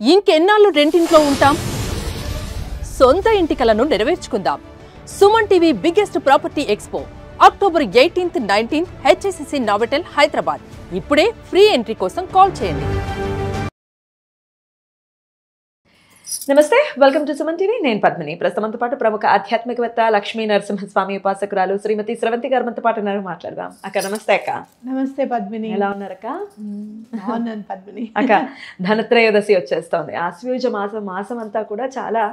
ఇంకెన్నాళ్ళు రెంటింట్లో ఉంటాం? సొంత ఇంటి కలను నెరవేర్చుకుందాం. Suman TV biggest property expo October 18th, 19th HSCC Novotel Hyderabad. ఇప్పుడే ఫ్రీ ఎంట్రీ కోసం కాల్ చేయండి. నమస్తే, వెల్కమ్ టు సుమన్ టీవీ. నేను పద్మిని. ప్రస్తుతంతో పాటు ప్రముఖ ఆధ్యాత్మికవేత్త లక్ష్మీ నరసింహస్వామి ఉపాసకురాలు శ్రీమతి స్రవంతి గారు మనతో పాటు ఉన్నారు. మాట్లాడదాం. అక్క నమస్తే. అక్క నమస్తే పద్మిని. ఎలా ఉన్నారక్క? బాగున్నాను పద్మిని. అక్క, ధనత్రయోదశి వచ్చేస్తోంది. ఆశ్వయుజ మాసం అంతా కూడా చాలా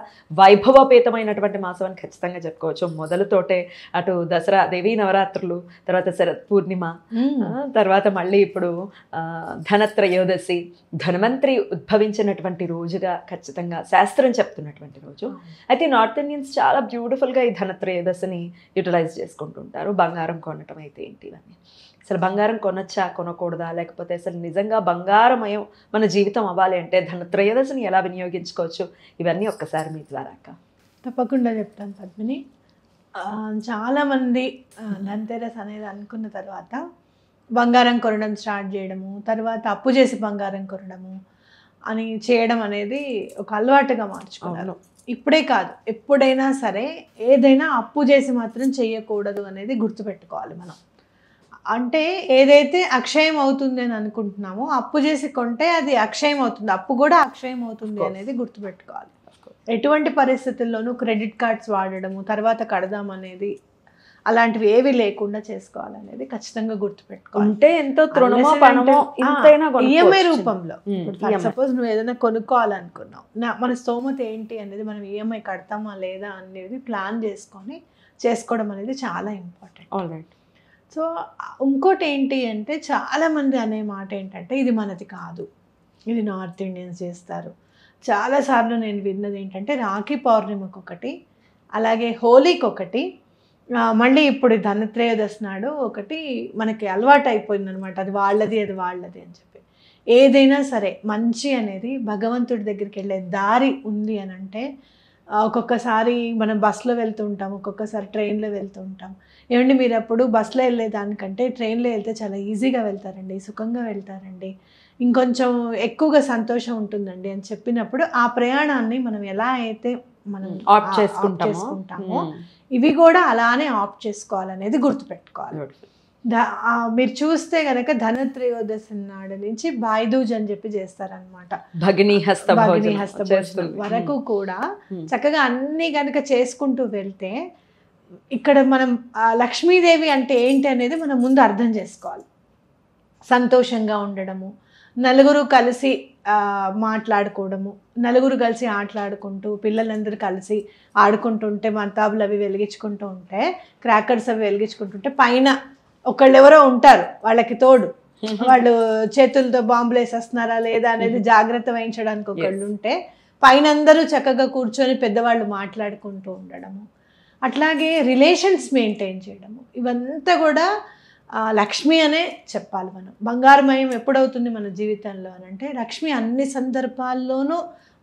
వైభవపేతమైనటువంటి మాసం అని ఖచ్చితంగా చెప్పుకోవచ్చు. మొదలుతోటే అటు దసరా, దేవీ నవరాత్రులు, తర్వాత శరత్ పూర్ణిమ, తర్వాత మళ్ళీ ఇప్పుడు ధనత్రయోదశి, ధన్వంతరి ఉద్భవించినటువంటి రోజుగా ఖచ్చితంగా శాస్త్రం చెప్తున్నటువంటి రోజు. అయితే నార్త్ ఇండియన్స్ చాలా బ్యూటిఫుల్గా ఈ ధనత్రయోదశిని యూటిలైజ్ చేసుకుంటుంటారు. బంగారం కొనటం అయితే ఏంటి, ఇవన్నీ అసలు బంగారం కొనొచ్చా, కొనకూడదా, లేకపోతే అసలు నిజంగా బంగారమయం మన జీవితం అవ్వాలి అంటే ధనత్రయోదశిని ఎలా వినియోగించుకోవచ్చు, ఇవన్నీ ఒక్కసారి మీ ద్వారా అక్క. తప్పకుండా చెప్తాను పద్మిని. చాలామంది ధనతెరస్ అనేది అనుకున్న తర్వాత బంగారం కొనడం స్టార్ట్ చేయడము, తర్వాత అప్పు చేసి బంగారం కొనడము అని చేయడం అనేది ఒక అలవాటుగా మార్చుకున్నారు. ఇప్పుడే కాదు, ఎప్పుడైనా సరే ఏదైనా అప్పు చేసి మాత్రం చేయకూడదు అనేది గుర్తుపెట్టుకోవాలి మనం. అంటే ఏదైతే అక్షయం అవుతుంది అని అనుకుంటున్నామో అప్పు చేసి కొంటే అది అక్షయం అవుతుంది, అప్పు కూడా అక్షయం అవుతుంది అనేది గుర్తుపెట్టుకోవాలి. ఎటువంటి పరిస్థితుల్లోనూ క్రెడిట్ కార్డ్స్ వాడడము, తర్వాత కడదాం అనేది అలాంటివి ఏవి లేకుండా చేసుకోవాలనేది ఖచ్చితంగా గుర్తుపెట్టుకోవాలి. అంటే ఎంతో తృణమో పణమో ఇంతైనా ఈఎంఐ రూపంలో. సపోజ్ నువ్వు ఏదైనా కొనుక్కోవాలనుకున్నావు, మన స్తోమత ఏంటి అనేది మనం ఈఎంఐ కడతామా లేదా అనేది ప్లాన్ చేసుకొని చేసుకోవడం అనేది చాలా ఇంపార్టెంట్. సో ఇంకోటి ఏంటి అంటే చాలామంది అనే మాట ఏంటంటే ఇది మనది కాదు, ఇది నార్త్ ఇండియన్స్ చేస్తారు. చాలాసార్లు నేను విన్నది ఏంటంటే రాఖీ పౌర్ణిమకు ఒకటి, అలాగే హోలీకి ఒకటి, మళ్ళీ ఇప్పుడు ధనత్రయోదశి నాడు ఒకటి మనకి అలవాటు అయిపోయింది అనమాట. అది వాళ్ళది అని చెప్పి. ఏదైనా సరే మంచి అనేది భగవంతుడి దగ్గరికి వెళ్ళే దారి ఉంది అని అంటే, ఒక్కొక్కసారి మనం బస్సులో వెళ్తూ ఉంటాం, ఒక్కొక్కసారి ట్రైన్లో వెళ్తూ ఉంటాం. ఏమండి మీరు అప్పుడు బస్సులో వెళ్ళేదానికంటే ట్రైన్లో వెళ్తే చాలా ఈజీగా వెళ్తారండి, సుఖంగా వెళ్తారండి, ఇంకొంచెం ఎక్కువగా సంతోషం ఉంటుందండి అని చెప్పినప్పుడు ఆ ప్రయాణాన్ని మనం ఎలా అయితే మనం ఆప్ట్ చేసుకుంటామో ఇవి కూడా అలానే ఆప్ట్ చేసుకోవాలనేది గుర్తుపెట్టుకోవాలి. మీరు చూస్తే కనుక ధనత్రయోదశి నాడు నుంచి భాయిదూజ్ అని చెప్పి చేస్తారనమాట. భగినీ హస్త భోజనం వరకు కూడా చక్కగా అన్ని కనుక చేసుకుంటూ వెళ్తే ఇక్కడ మనం లక్ష్మీదేవి అంటే ఏంటి అనేది మనం ముందు అర్థం చేసుకోవాలి. సంతోషంగా ఉండడము, నలుగురు కలిసి మాట్లాడుకోవడము, నలుగురు కలిసి ఆటలాడుకుంటూ పిల్లలందరూ కలిసి ఆడుకుంటుంటే, మతాబులు అవి వెలిగించుకుంటూ ఉంటే, క్రాకర్స్ అవి వెలిగించుకుంటుంటే పైన ఒకళ్ళెవరో ఉంటారు వాళ్ళకి తోడు, వాళ్ళు చేతులతో బాంబులు వేసేస్తున్నారా లేదా అనేది జాగ్రత్త వహించడానికి ఒకళ్ళు ఉంటే, పైన అందరూ చక్కగా కూర్చొని పెద్దవాళ్ళు మాట్లాడుకుంటూ ఉండడము, అట్లాగే రిలేషన్స్ మెయింటైన్ చేయడము, ఇవంతా కూడా లక్ష్మి అనే చెప్పాలి. మనం బంగారమయం ఎప్పుడవుతుంది మన జీవితంలో అని అంటే లక్ష్మి అన్ని సందర్భాల్లోనూ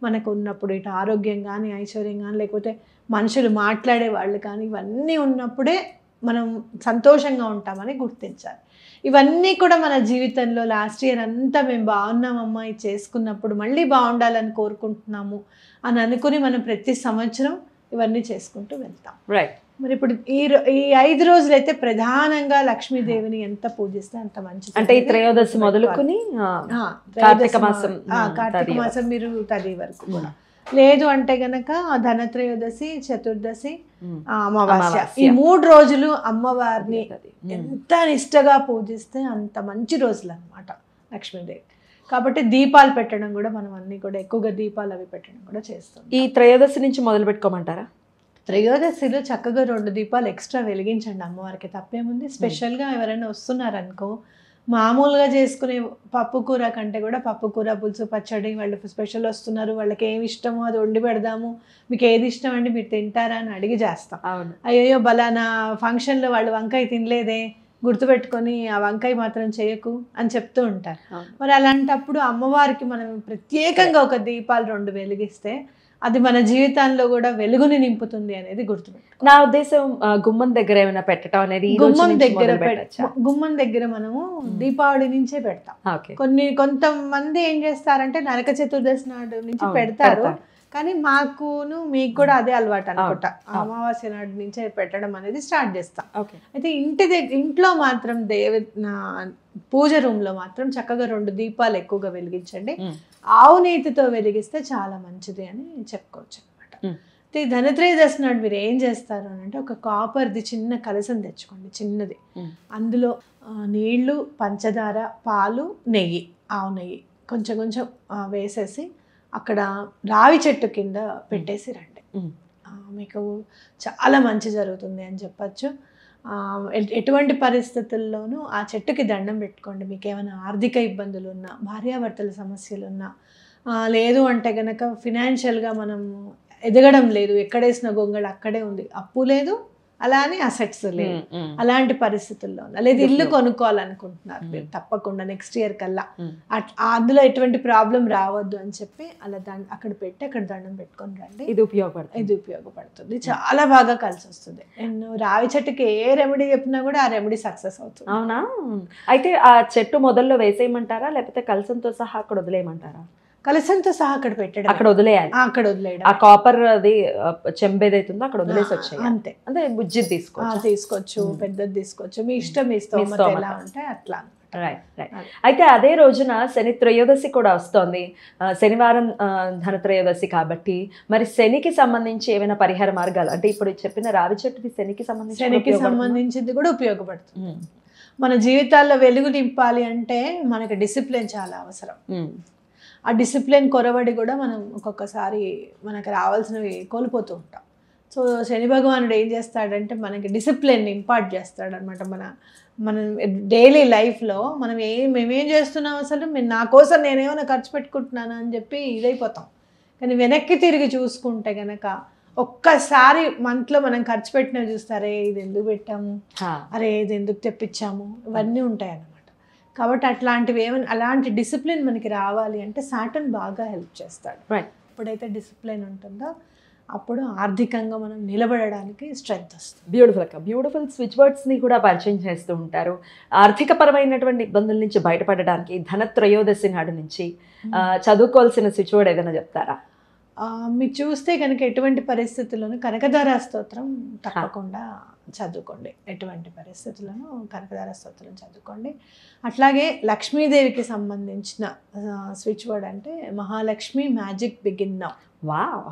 మనకు ఉన్నప్పుడు, ఇటు ఆరోగ్యం కానీ, ఐశ్వర్యం కానీ, లేకపోతే మనుషులు మాట్లాడే వాళ్ళు కానీ, ఇవన్నీ ఉన్నప్పుడే మనం సంతోషంగా ఉంటామని గుర్తించాలి. ఇవన్నీ కూడా మన జీవితంలో లాస్ట్ ఇయర్ అంతా మేము బాగున్నామమ్మా, ఇది చేసుకున్నప్పుడు మళ్ళీ బాగుండాలని కోరుకుంటున్నాము అని అనుకుని మనం ప్రతి సంవత్సరం ఇవన్నీ చేసుకుంటూ వెళ్తాం. రైట్. మరి ఇప్పుడు ఈ 5 రోజులు అయితే ప్రధానంగా లక్ష్మీదేవిని ఎంత పూజిస్తే అంత మంచిది. అంటే ఈ త్రయోదశి మొదలుకొని కార్తీక మాసం మీరు తది వరకు కూడా. లేదు అంటే గనక ధనత్రయోదశి, చతుర్దశి, అమావాస్య, ఈ 3 రోజులు అమ్మవారిని ఎంత నిష్టగా పూజిస్తే అంత మంచి రోజులు అన్నమాట లక్ష్మీదేవి. కాబట్టి దీపాలు పెట్టడం కూడా మనం అన్ని కూడా ఎక్కువగా దీపాలు అవి పెట్టడం కూడా చేస్తాం. ఈ త్రయోదశి నుంచి మొదలు పెట్టుకోమంటారా? త్రయోదశిలో చక్కగా 2 దీపాలు ఎక్స్ట్రా వెలిగించండి అమ్మవారికి, తప్పేముంది. స్పెషల్గా ఎవరైనా వస్తున్నారనుకో, మామూలుగా చేసుకునే పప్పు కూర కంటే కూడా పప్పు కూర, పులుసు, పచ్చడి, వాళ్ళు స్పెషల్ వస్తున్నారు, వాళ్ళకి ఏమి ఇష్టమో అది వండి పెడదాము, మీకు ఏది ఇష్టం అండి మీరు తింటారా అని అడిగి చేస్తాం. అయ్యో బలానా ఫంక్షన్లో వాళ్ళు వంకాయ తినలేదే, గుర్తుపెట్టుకొని ఆ వంకాయ మాత్రం చేయకు అని చెప్తూ ఉంటారు. మరి అలాంటప్పుడు అమ్మవారికి మనం ప్రత్యేకంగా ఒక దీపాలు 2 వెలిగిస్తే అది మన జీవితాల్లో కూడా వెలుగుని నింపుతుంది అనేది గుర్తుపెట్టు. నా ఉద్దేశం గుమ్మం దగ్గర ఏమైనా పెట్టడం అనేది గుమ్మం దగ్గర మనము దీపావళి నుంచే పెడతాం. కొంతమంది ఏం చేస్తారంటే నరక చతుర్దశి నాడు నుంచి పెడతారు, కానీ మాకును మీకు కూడా అదే అలవాటు అనుకుంటా. అమావాస్య నాడు నుంచే పెట్టడం అనేది స్టార్ట్ చేస్తాం. అయితే ఇంట్లో మాత్రం పూజ రూమ్ లో మాత్రం చక్కగా 2 దీపాలు ఎక్కువగా వెలిగించండి. ఆవు నేతితో వెలిగిస్తే చాలా మంచిది అని చెప్పుకోవచ్చు అనమాట. అయితే ధనత్రయోదశి నాడు మీరు ఏం చేస్తారు అని అంటే ఒక కాపర్ది చిన్న కలసం తెచ్చుకోండి, చిన్నది. అందులో నీళ్లు, పంచదార, పాలు, నెయ్యి, ఆవు నెయ్యి కొంచెం కొంచెం వేసేసి అక్కడ రావి చెట్టు కింద పెట్టేసి రండి. మీకు చాలా మంచి జరుగుతుంది అని చెప్పచ్చు. ఎటువంటి పరిస్థితుల్లోనూ ఆ చెట్టుకి దండం పెట్టుకోండి. మీకు ఏమైనా ఆర్థిక ఇబ్బందులు ఉన్నా, భార్యాభర్తల సమస్యలు ఉన్నా, లేదు అంటే కనుక ఫినాన్షియల్గా మనం ఎదగడం లేదు, ఎక్కడేసిన గొంగళ అక్కడే ఉంది, అప్పు లేదు, అలానే అసెట్స్ లేదు, అలాంటి పరిస్థితుల్లో లేదు ఇల్లు కొనుక్కోవాలనుకుంటున్నారు మీరు, తప్పకుండా నెక్స్ట్ ఇయర్ కల్లా అందులో ఎటువంటి ప్రాబ్లం రావద్దు అని చెప్పి అలా అక్కడ పెట్టి అక్కడ దండం పెట్టుకొని రండి. ఇది ఉపయోగపడుతుంది, చాలా బాగా కలిసి వస్తుంది. నేను రావి చెట్టుకి ఏ రెమెడీ చెప్పినా కూడా ఆ రెమెడీ సక్సెస్ అవుతుంది. అవునా? అయితే ఆ చెట్టు మొదల్లో వేసేయమంటారా లేకపోతే కలసంతో సహా అక్కడ వదిలేయమంటారా? కలసంతో సహా అక్కడ పెట్టడం, అక్కడ వదిలేయాలి. అక్కడ వదిలేయడం. ఆ కాపర్ అది చెంబేదైతుందో అక్కడ వదిలేసి వచ్చాయి అంతే. అంటే బుజ్జిది తీసుకోవచ్చు, పెద్దది తీసుకోవచ్చు, మీ ఇష్టం, మీ స్తోమత ఎలా ఉంటే అట్లా. అయితే అదే రోజున శని త్రయోదశి కూడా వస్తోంది. శనివారం ధనత్రయోదశి కాబట్టి మరి శనికి సంబంధించి ఏమైనా పరిహార మార్గాలు అంటే ఇప్పుడు చెప్పిన రావి చెట్టుది శనికి సంబంధించింది కూడా ఉపయోగపడుతుంది. మన జీవితాల్లో వెలుగు నింపాలి అంటే మనకి డిసిప్లిన్ చాలా అవసరం. ఆ డిసిప్లిన్ కొరవడి కూడా మనం ఒక్కొక్కసారి మనకు రావాల్సినవి కోల్పోతూ ఉంటాం. సో శని భగవానుడు ఏం చేస్తాడంటే మనకి డిసిప్లిన్ ఇంపార్ట్ చేస్తాడు అనమాట. మన డైలీ లైఫ్లో మేమేం చేస్తున్నాం, అసలు నా కోసం నేనేమైనా ఖర్చు పెట్టుకుంటున్నాను అని చెప్పి ఇదైపోతాం. కానీ వెనక్కి తిరిగి చూసుకుంటే కనుక ఒక్కసారి మంత్లో మనం ఖర్చు పెట్టినవి చూస్తారే, ఇది ఎందుకు పెట్టాము, అరే ఇది ఎందుకు తెప్పించాము, ఇవన్నీ ఉంటాయి అన్నమాట. కాబట్టి అలాంటి డిసిప్లిన్ మనకి రావాలి అంటే సాటర్న్ బాగా హెల్ప్ చేస్తాడు. ఎప్పుడైతే డిసిప్లిన్ ఉంటుందో అప్పుడు ఆర్థికంగా మనం నిలబడడానికి స్ట్రెంగ్త్ వస్తుంది. బ్యూటిఫుల్ అక్క, బ్యూటిఫుల్ స్విచ్ వర్డ్స్ని కూడా పరిచయం చేస్తూ ఉంటారు. ఆర్థిక పరమైనటువంటి ఇబ్బందుల నుంచి బయటపడడానికి ధనత్రయోదశి నాడు నుంచి చదువుకోవాల్సిన స్విచ్ వర్డ్ ఏదైనా చెప్తారా? మీరు చూస్తే కనుక ఎటువంటి పరిస్థితుల్లోనూ కనకధార స్తోత్రం తప్పకుండా చదువుకోండి. ఎటువంటి పరిస్థితుల్లోనూ కనకధార స్తోత్రం చదువుకోండి. అట్లాగే లక్ష్మీదేవికి సంబంధించిన స్విచ్ వర్డ్ అంటే Mahalakshmi magic begin now. Wow,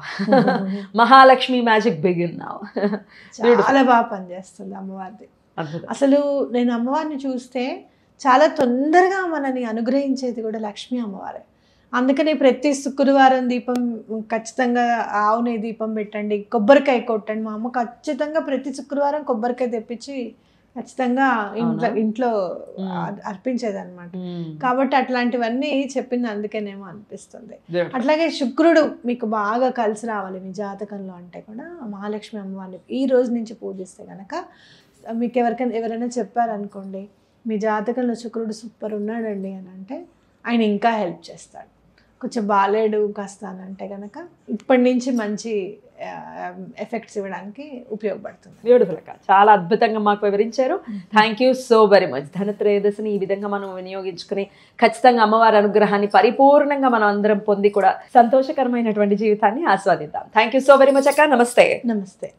Mahalakshmi magic begin now చాలా బాగా పనిచేస్తుంది అమ్మవారిది. అసలు నేను అమ్మవారిని చూస్తే చాలా తొందరగా మనని అనుగ్రహించేది కూడా లక్ష్మీ అమ్మవారే. అందుకని ప్రతి శుక్రవారం దీపం ఖచ్చితంగా ఆవు నెయ్యి దీపం పెట్టండి, కొబ్బరికాయ కొట్టండి. మా అమ్మ ఖచ్చితంగా ప్రతి శుక్రవారం కొబ్బరికాయ తెప్పించి ఖచ్చితంగా ఇంట్లో అర్పించేదన్నమాట. కాబట్టి అట్లాంటివన్నీ చెప్పింది అందుకేనేమో అనిపిస్తుంది. అట్లాగే శుక్రుడు మీకు బాగా కలిసి రావాలి మీ జాతకంలో అంటే కూడా మహాలక్ష్మి అమ్మవారిని ఈ రోజు నుంచి పూజిస్తే కనుక మీకు ఎవరైనా చెప్పారనుకోండి మీ జాతకంలో శుక్రుడు సూపర్ ఉన్నాడండి అని అంటే ఆయన ఇంకా హెల్ప్ చేస్తాడు. కొంచెం బాలేడు కాస్త అని అంటే కనుక ఇప్పటి నుంచి మంచి ఎఫెక్ట్స్ ఇవ్వడానికి ఉపయోగపడుతుంది. బ్యూటిఫుల్ అక్క, చాలా అద్భుతంగా మాకు వివరించారు. Thank you so very much. ధనత్రయోదశిని ఈ విధంగా మనం వినియోగించుకుని ఖచ్చితంగా అమ్మవారి అనుగ్రహాన్ని పరిపూర్ణంగా మనం అందరం పొంది కూడా సంతోషకరమైనటువంటి జీవితాన్ని ఆస్వాదిద్దాం. Thank you so very much అక్క. నమస్తే. నమస్తే.